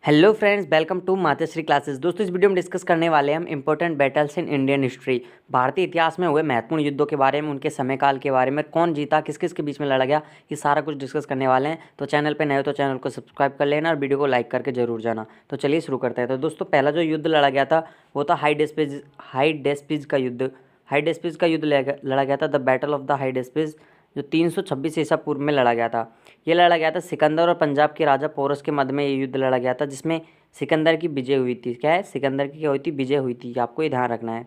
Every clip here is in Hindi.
Hello friends, welcome to Matashri classes. दोस्तों, इस वीडियो में डिस्कस करने वाले हैं हम important battles in Indian history. भारतीय इतिहास में हुए महत्वपूर्ण युद्धों के बारे में, उनके समयकाल के बारे में, कौन जीता, किस किस के बीच में लड़ा गया, ये सारा कुछ डिस्कस करने वाले हैं। तो चैनल पे नए हो तो चैनल को सब्सक्राइब कर लेना और वीडियो को लाइक करके जरूर जाना। तो चलिए शुरू करते हैं। तो दोस्तों, पहला जो युद्ध लड़ा गया था वो था हाईडेस्पिज का युद्ध। हाईडेस्पिज का युद्ध लड़ा गया था, द बैटल ऑफ द हाईडेस्पिज, जो 326 ईसा पूर्व में लड़ा गया था। ये लड़ा गया था सिकंदर और पंजाब के राजा पोरस के मध्य में ये युद्ध लड़ा गया था, जिसमें सिकंदर की विजय हुई थी। क्या है? सिकंदर की क्या हुई थी? विजय हुई थी। आपको ये ध्यान रखना है।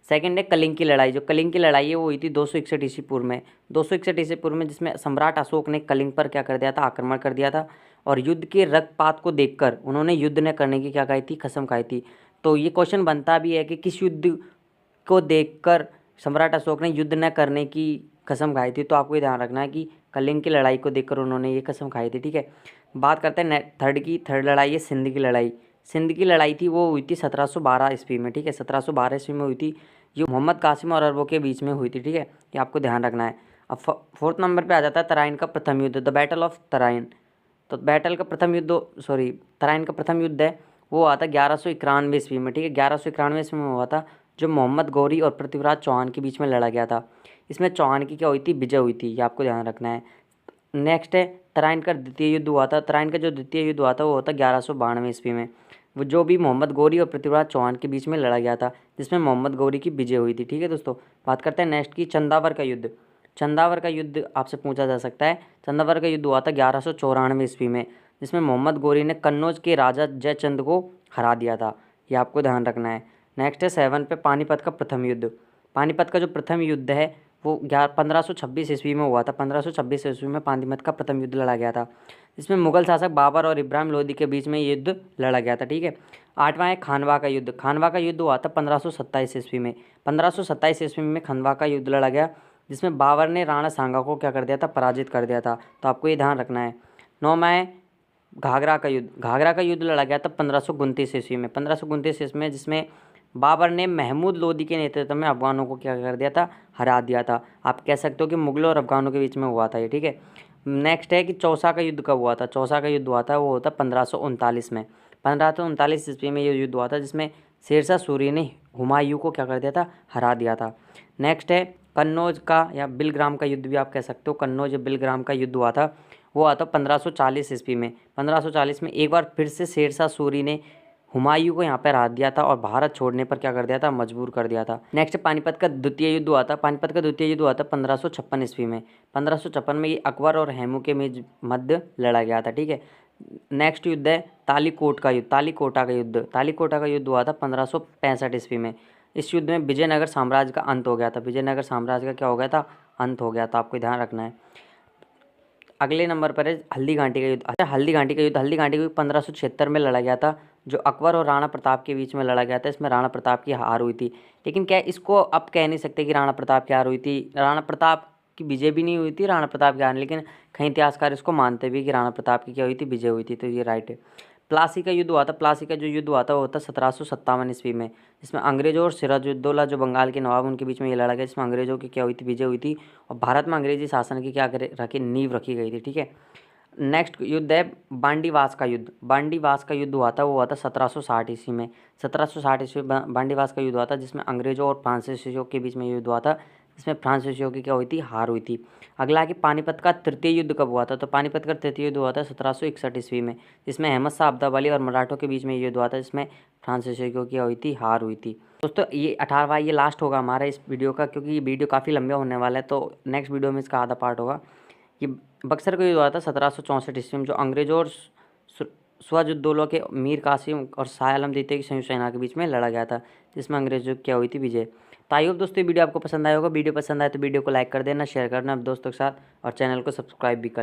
सेकंड है कलिंग की लड़ाई। जो कलिंग की लड़ाई है वो हुई थी 261 ईस्वी पूर्व में। 261 ईस्वी पूर्व में, जिसमें सम्राट अशोक ने कलिंग पर क्या कर दिया था? आक्रमण कर दिया था। और युद्ध के रक्तपात को देखकर उन्होंने युद्ध न करने की क्या कही थी? कसम खाई थी। तो ये क्वेश्चन बनता भी है कि किस युद्ध को देखकर सम्राट अशोक ने युद्ध न करने की कसम खाई थी? तो आपको ये ध्यान रखना है कि कलिंग की लड़ाई को देखकर उन्होंने ये कसम खाई थी। ठीक है, बात करते हैं थर्ड लड़ाई है सिंध की लड़ाई। सिंध की लड़ाई थी वो हुई थी 1712 ईस्वी में। ठीक है, 1712 ईस्वी में हुई थी। ये मोहम्मद कासिम और अरबों के बीच में हुई थी। ठीक है, ये आपको ध्यान रखना है। अब फोर्थ नंबर पे आ जाता है तराइन का प्रथम युद्ध, द बैटल ऑफ तराइन। तो तराइन का प्रथम युद्ध है वो हुआ था 1191 ईस्वी में। ठीक है, 1191 ईस्वी में हुआ था, जो मोहम्मद गौरी और पृथ्वीराज चौहान के बीच में लड़ा गया था। इसमें चौहान की क्या हुई थी? विजय हुई थी। ये आपको ध्यान रखना है। नेक्स्ट है तराइन का द्वितीय युद्ध हुआ था। तराइन का जो द्वितीय युद्ध हुआ था वो हुआ था 1192 ईस्वी में, वो जो भी मोहम्मद गौरी और पृथ्वीराज चौहान के बीच में लड़ा गया था, जिसमें मोहम्मद गौरी की विजय हुई थी। ठीक है दोस्तों, बात करते हैं नेक्स्ट की चंदावर का युद्ध। चंदावर का युद्ध आपसे पूछा जा सकता है। चंदावर का युद्ध हुआ था 1194 ईस्वी में, जिसमें मोहम्मद गौरी ने कन्नौज के राजा जयचंद को हरा दिया था। ये आपको ध्यान रखना है। नेक्स्ट है 7 पे पानीपत का प्रथम युद्ध। पानीपत का जो प्रथम युद्ध है वो 1526 ईस्वी में हुआ था। 1526 ईस्वी में पानीपत का प्रथम युद्ध लड़ा गया था, जिसमें मुगल शासक बाबर और इब्राहिम लोदी के बीच में ये युद्ध लड़ा गया था। ठीक है, आठवां है खानवा का युद्ध। खानवा का युद्ध हुआ था 1527 ईस्वी में। 1527 ईस्वी में खानवा का युद्ध लड़ा गया, जिसमें बाबर ने राणा सांगा को क्या कर दिया था? पराजित कर दिया था। तो आपको ये ध्यान रखना है। नौवां है घाघरा का युद्ध। घाघरा का युद्ध लड़ा गया था 1529 ईस्वी में। 1529 ईस्वी में, जिसमें बाबर ने महमूद लोदी के नेतृत्व में अफगानों को क्या कर दिया था? हरा दिया था। आप कह सकते हो कि मुगलों और अफगानों के बीच में हुआ था ये। ठीक है, नेक्स्ट है कि चौसा का युद्ध कब हुआ था? चौसा का युद्ध हुआ था वो होता 1539 में। 1539 ईस्वी में ये युद्ध हुआ था, जिसमें शेरशाह सूरी ने हुमायूं को क्या कर दिया था? हरा दिया था। नेक्स्ट है कन्नौज का या बिलग्राम का युद्ध भी आप कह सकते हो। कन्नौज या बिलग्राम का युद्ध हुआ था, वो हुआ था 1540 ईस्वी में। 1540 में एक बार फिर से शेरशाह सूरी ने हुमायूं को यहाँ पर हरा दिया था और भारत छोड़ने पर क्या कर दिया था? मजबूर कर दिया था। नेक्स्ट पानीपत का द्वितीय युद्ध हुआ था। पानीपत का द्वितीय युद्ध हुआ था 1556 ईस्वी में। 1556 में ये अकबर और हेमू के मध्य लड़ा गया था। ठीक है, नेक्स्ट युद्ध है तालीकोट का युद्ध। तालीकोटा का युद्ध। तालीकोटा का युद्ध हुआ था 1565 ईस्वी में। इस युद्ध में विजयनगर साम्राज्य का अंत हो गया था। विजयनगर साम्राज्य का क्या हो गया था? अंत हो गया था। आपको ध्यान रखना है। अगले नंबर पर है हल्दी घाटी का युद्ध। अच्छा, हल्दी घाटी का युद्ध। हल्दी घाटी का युद्ध 1576 में लड़ा गया था, जो अकबर और राणा प्रताप के बीच में लड़ा गया था। इसमें राणा प्रताप की हार हुई थी। लेकिन क्या इसको अब कह नहीं सकते कि राणा प्रताप की हार हुई थी? राणा प्रताप की विजय भी नहीं हुई थी, राणा प्रताप की हार, लेकिन कई इतिहासकार इसको मानते भी कि राणा प्रताप की क्या हुई थी? विजय हुई थी। तो ये राइट है। प्लासी का युद्ध हुआ था। प्लासी का जो युद्ध हुआ था वो होता 1757 ईस्वी में, जिसमें अंग्रेजों और सिराजुद्दौला जो बंगाल के नवाब उनके बीच में ये लड़ा गया, जिसमें अंग्रेजों की क्या हुई थी? विजय हुई थी। और भारत में अंग्रेजी शासन की क्या रखी? नींव रखी गई थी। ठीक है, नेक्स्ट युद्ध है बांडीवास का युद्ध। बांडीवास का युद्ध हुआ था वो हुआ था 1760 ईस्वी में। 1760 ईस्वी बांडीवास का युद्ध हुआ था, जिसमें अंग्रेजों और फ्रांसीसियों के बीच में युद्ध हुआ था, जिसमें फ्रांसीसियों की क्या हुई थी? हार हुई थी। अगला है कि पानीपत का तृतीय युद्ध कब हुआ था? तो पानीपत का तृतीय युद्ध हुआ था 1761 ईस्वी में, जिसमें अहमद शाह अब्दाली और मराठों के बीच में युद्ध हुआ था, जिसमें फ्रांसीसियों की क्या हुई थी? हार हुई थी। दोस्तों, ये 18वां ये लास्ट होगा हमारा इस वीडियो का, क्योंकि ये वीडियो काफ़ी लंबा होने वाला है। तो नेक्स्ट वीडियो में इसका आधा पार्ट होगा। ये बक्सर का युद्ध हुआ था 1764 ईस्वी में, जो अंग्रेजों और सिराजुद्दौला के मीर कासिम और शाह आलम द्वितीय की संयुक्त सेना के बीच में लड़ा गया था, जिसमें अंग्रेजों की क्या हुई थी? विजय। तो आई होप दोस्तों ये वीडियो आपको पसंद आया होगा। वीडियो पसंद आए तो वीडियो को लाइक कर देना, शेयर करना दोस्तों के साथ, और चैनल को सब्सक्राइब भी कर लेना।